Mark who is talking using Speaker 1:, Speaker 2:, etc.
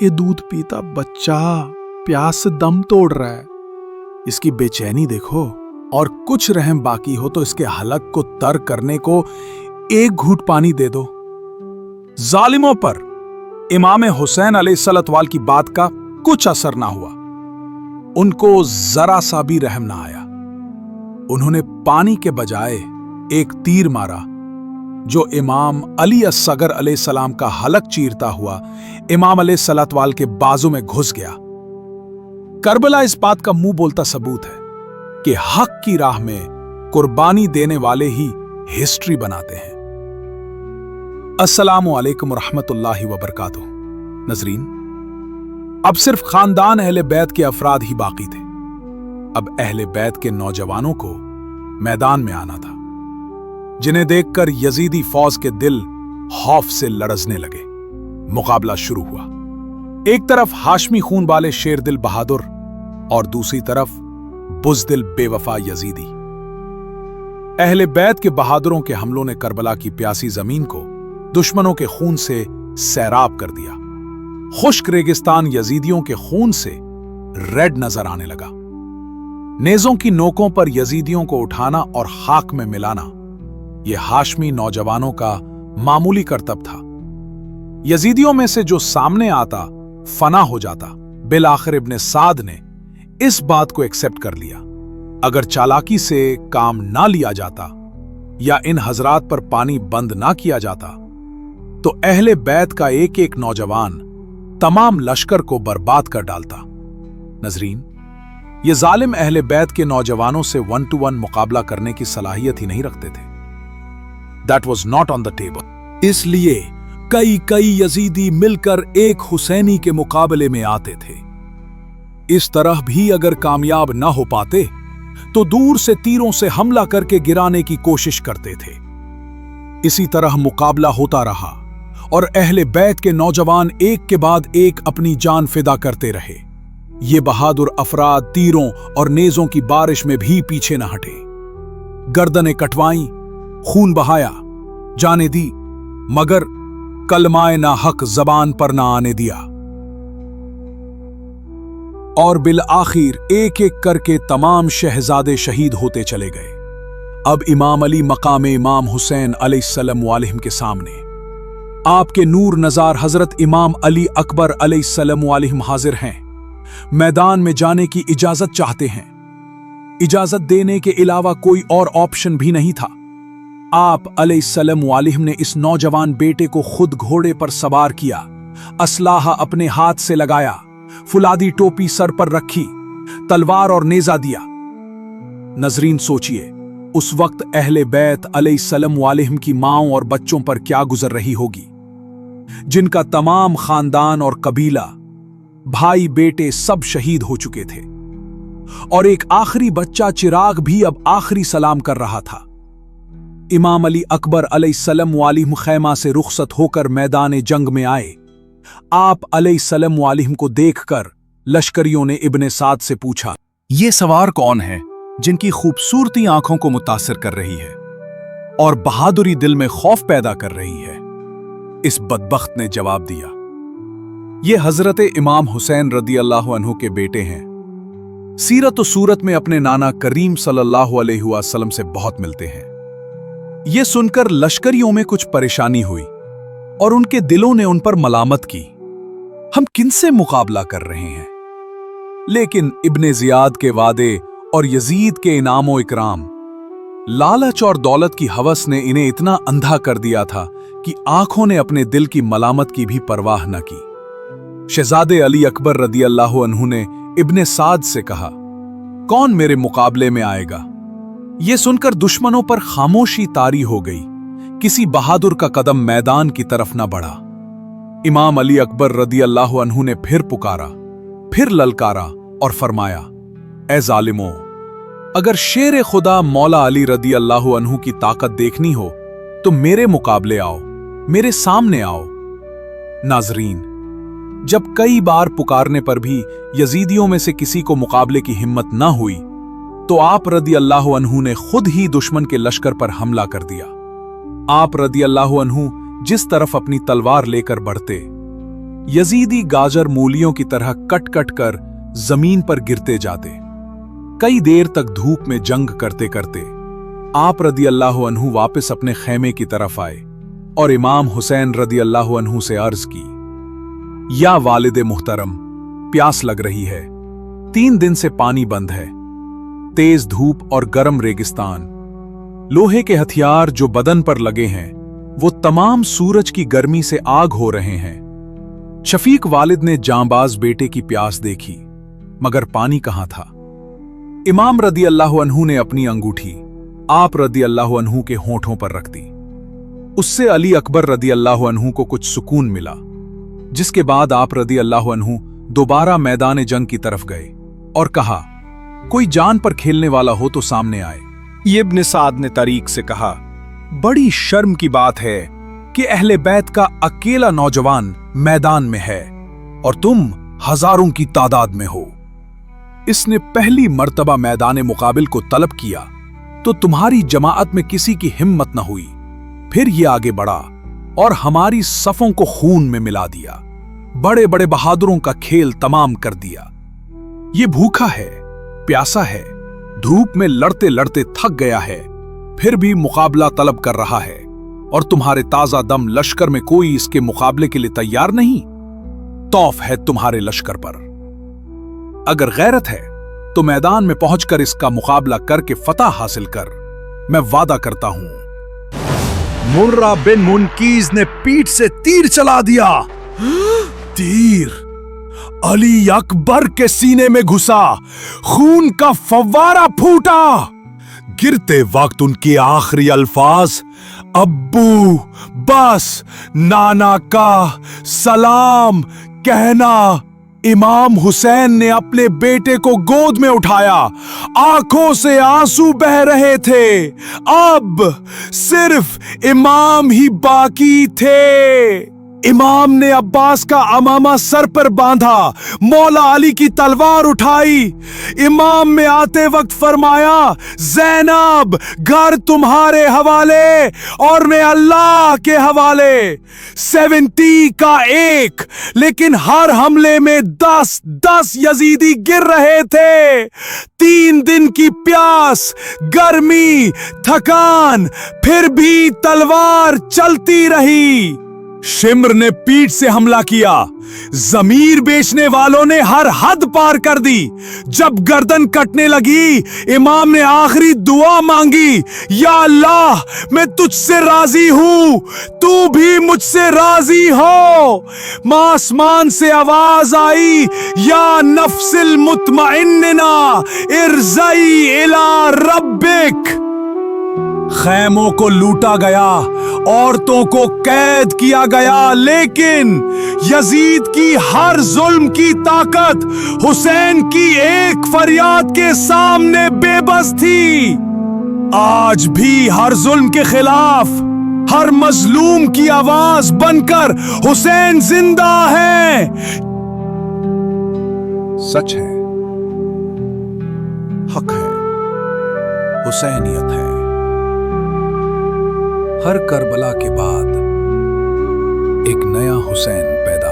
Speaker 1: ये दूध पीता बच्चा प्यास से दम तोड़ रहा है। इसकी बेचैनी देखो, और कुछ रहम बाकी हो तो इसके हलक को तर करने को एक घूंट पानी दे दो। जालिमों पर इमाम हुसैन अलैहिस्सलाम की बात का कुछ असर ना हुआ। उनको जरा सा भी रहम ना आया। उन्होंने पानी के बजाय एक तीर मारा जो इमाम अली असगर अलैहिस्सलाम का हलक चीरता हुआ इमाम अलैहिस्सलाम के बाजू में घुस गया। करबला इस बात का मुंह बोलता सबूत है कि हक की राह में कुर्बानी देने वाले ही हिस्ट्री बनाते हैं। अस्सलामु अलैकुम रहमतुल्लाहि व बरकातुहू। नजरीन, अब सिर्फ खानदान अहले बैत के अफराद ही बाकी थे। अब अहले बैत के नौजवानों को मैदान में आना था, जिन्हें देखकर यजीदी फौज के दिल खौफ से लरजने लगे। मुकाबला शुरू हुआ। एक तरफ हाशमी खून वाले शेरदिल बहादुर और दूसरी तरफ बुज़दिल बेवफा यजीदी। अहले बैत के बहादुरों के हमलों ने करबला की प्यासी जमीन को दुश्मनों के खून से सैराब कर दिया। खुश्क रेगिस्तान यजीदियों के खून से रेड नजर आने लगा। नेज़ों की नोकों पर यजीदियों को उठाना और खाक में मिलाना यह हाशमी नौजवानों का मामूली करतब था। यजीदियों में से जो सामने आता फना हो जाता। बिल आखिर इब्ने साद ने इस बात को एक्सेप्ट कर लिया। अगर चालाकी से काम ना लिया जाता या इन हजरात पर पानी बंद ना किया जाता तो अहले बैत का एक एक नौजवान तमाम लश्कर को बर्बाद कर डालता। नजरीन, ये जालिम अहले बैत के नौजवानों से 1-to-1 मुकाबला करने की सलाहियत ही नहीं रखते थे। That was not on the table। इसलिए कई यजीदी मिलकर एक हुसैनी के मुकाबले में आते थे। इस तरह भी अगर कामयाब ना हो पाते तो दूर से तीरों से हमला करके गिराने की कोशिश करते थे। इसी तरह मुकाबला होता रहा और अहले बैत के नौजवान एक के बाद एक अपनी जान फिदा करते रहे। ये बहादुर अफराद तीरों और नेज़ों की बारिश में भी पीछे न हटे। गर्दनें कटवाई, खून बहाया, जाने दी, मगर कलमाए ना हक जबान पर ना आने दिया। और बिल आखिर एक एक करके तमाम शहजादे शहीद होते चले गए। अब इमाम अली मकाम इमाम हुसैन अलैहिस्सलाम के सामने आपके नूर नजार हजरत इमाम अली अकबर अलैहिस्सलाम हाजिर हैं। मैदान में जाने की इजाजत चाहते हैं। इजाजत देने के अलावा कोई और ऑप्शन भी नहीं था। आप अलैहिस्सलाम ने इस नौजवान बेटे को खुद घोड़े पर सवार किया, असलाहा अपने हाथ से लगाया, फुलादी टोपी सर पर रखी, तलवार और नेजा दिया। नजरीन, सोचिए उस वक्त अहले बैत अलैहिस्सलाम की माओं और बच्चों पर क्या गुजर रही होगी, जिनका तमाम खानदान और कबीला, भाई बेटे सब शहीद हो चुके थे और एक आखिरी बच्चा चिराग भी अब आखिरी सलाम कर रहा था। इमाम अली अकबर अलैहिस्सलाम खैमा से रुखसत होकर मैदान जंग में आए। आप अलैहिस्सलाम को देखकर लश्करियों ने इब्ने साद से पूछा, ये सवार कौन है जिनकी खूबसूरती आंखों को मुतासिर कर रही है और बहादुरी दिल में खौफ पैदा कर रही है? इस बदबख्त ने जवाब दिया, ये हजरत इमाम हुसैन रदियल्लाहु अन्हु के बेटे हैं। सीरत और सूरत में अपने नाना करीम सल्लल्लाहु अलैहि वसल्लम से बहुत मिलते हैं। यह सुनकर लश्करियों में कुछ परेशानी हुई और उनके दिलों ने उन पर मलामत की, हम किनसे मुकाबला कर रहे हैं? लेकिन इब्ने जियाद के वादे और यजीद के इनामो इकराम, लालच और दौलत की हवस ने इन्हें इतना अंधा कर दिया था कि आंखों ने अपने दिल की मलामत की भी परवाह न की। शहजादे अली अकबर रदियल्लाहु अन्हु ने इब्ने साद से कहा, कौन मेरे मुकाबले में आएगा? यह सुनकर दुश्मनों पर खामोशी तारी हो गई। किसी बहादुर का कदम मैदान की तरफ न बढ़ा। इमाम अली अकबर रदियल्लाहु अन्हु ने फिर पुकारा, फिर ललकारा और फरमाया, ए जालिमों, अगर शेर खुदा मौला अली रदियल्लाहु अन्हु की ताकत देखनी हो तो मेरे मुकाबले आओ, मेरे सामने आओ। नाजरीन, जब कई बार पुकारने पर भी यजीदियों में से किसी को मुकाबले की हिम्मत न हुई तो आप रदियल्लाहु अन्हु ने खुद ही दुश्मन के लश्कर पर हमला कर दिया। आप रदियल्लाहु अन्हु जिस तरफ अपनी तलवार लेकर बढ़ते यजीदी गाजर मूलियों की तरह कट कट कर जमीन पर गिरते जाते। कई देर तक धूप में जंग करते करते आप रदी अल्लाह अन्हु वापस अपने खैमे की तरफ आए और इमाम हुसैन रदी अल्लाह अन्हु से अर्ज की, या वालिद मुहतरम, प्यास लग रही है। 3 दिन से पानी बंद है। तेज धूप और गर्म रेगिस्तान, लोहे के हथियार जो बदन पर लगे हैं वो तमाम सूरज की गर्मी से आग हो रहे हैं। शफीक वालिद ने जांबाज बेटे की प्यास देखी, मगर पानी कहां था। इमाम रदी अल्लाह अन्हु ने अपनी अंगूठी आप रदी अल्लाह अन्हु के होठों पर रख दी। उससे अली अकबर रदी अल्लाह अन्हु को कुछ सुकून मिला, जिसके बाद आप रदी अल्लाह अन्हु दोबारा मैदान जंग की तरफ गए और कहा, कोई जान पर खेलने वाला हो तो सामने आए। इब्न साद ने तारीख से कहा, बड़ी शर्म की बात है कि अहले बैत का अकेला नौजवान मैदान में है और तुम हजारों की तादाद में हो। इसने पहली मर्तबा मैदान मुकाबिल को तलब किया तो तुम्हारी जमाअत में किसी की हिम्मत न हुई। फिर ये आगे बढ़ा और हमारी सफों को खून में मिला दिया। बड़े बड़े बहादुरों का खेल तमाम कर दिया। ये भूखा है, प्यासा है, धूप में लड़ते लड़ते थक गया है, फिर भी मुकाबला तलब कर रहा है और तुम्हारे ताजा दम लश्कर में कोई इसके मुकाबले के लिए तैयार नहीं। तौफ है तुम्हारे लश्कर पर। अगर गैरत है तो मैदान में पहुंचकर इसका मुकाबला करके फतह हासिल कर। मैं वादा करता हूं। मुर्रा बिन मुनकीज ने पीठ से तीर चला दिया। तीर अली अकबर के सीने में घुसा, खून का फव्वारा फूटा। गिरते वक्त उनके आखिरी अल्फाज, अब्बू, बस, नाना का सलाम कहना। इमाम हुसैन ने अपने बेटे को गोद में उठाया। आंखों से आंसू बह रहे थे। अब सिर्फ इमाम ही बाकी थे। इमाम ने अब्बास का अमामा सर पर बांधा, मौला अली की तलवार उठाई। इमाम में आते वक्त फरमाया, ज़ैनब, घर तुम्हारे हवाले और मैं अल्लाह के हवाले। 70 का 1, लेकिन हर हमले में 10 यजीदी गिर रहे थे। 3 दिन की प्यास, गर्मी, थकान, फिर भी तलवार चलती रही। शिम्र ने पीठ से हमला किया। जमीर बेचने वालों ने हर हद पार कर दी। जब गर्दन कटने लगी, इमाम ने आखिरी दुआ मांगी, या अल्लाह, मैं तुझसे राजी हूं, तू भी मुझसे राजी हो। आसमान से आवाज आई, या नफ्सिल मुतमइन्ना इरज़ई इला रब्बिक। खैमों को लूटा गया, औरतों को कैद किया गया, लेकिन यजीद की हर जुल्म की ताकत हुसैन की एक फरियाद के सामने बेबस थी। आज भी हर जुल्म के खिलाफ, हर मजलूम की आवाज बनकर हुसैन जिंदा है। सच है, हक है, हुसैनियत है। हर करबला के बाद एक नया हुसैन पैदा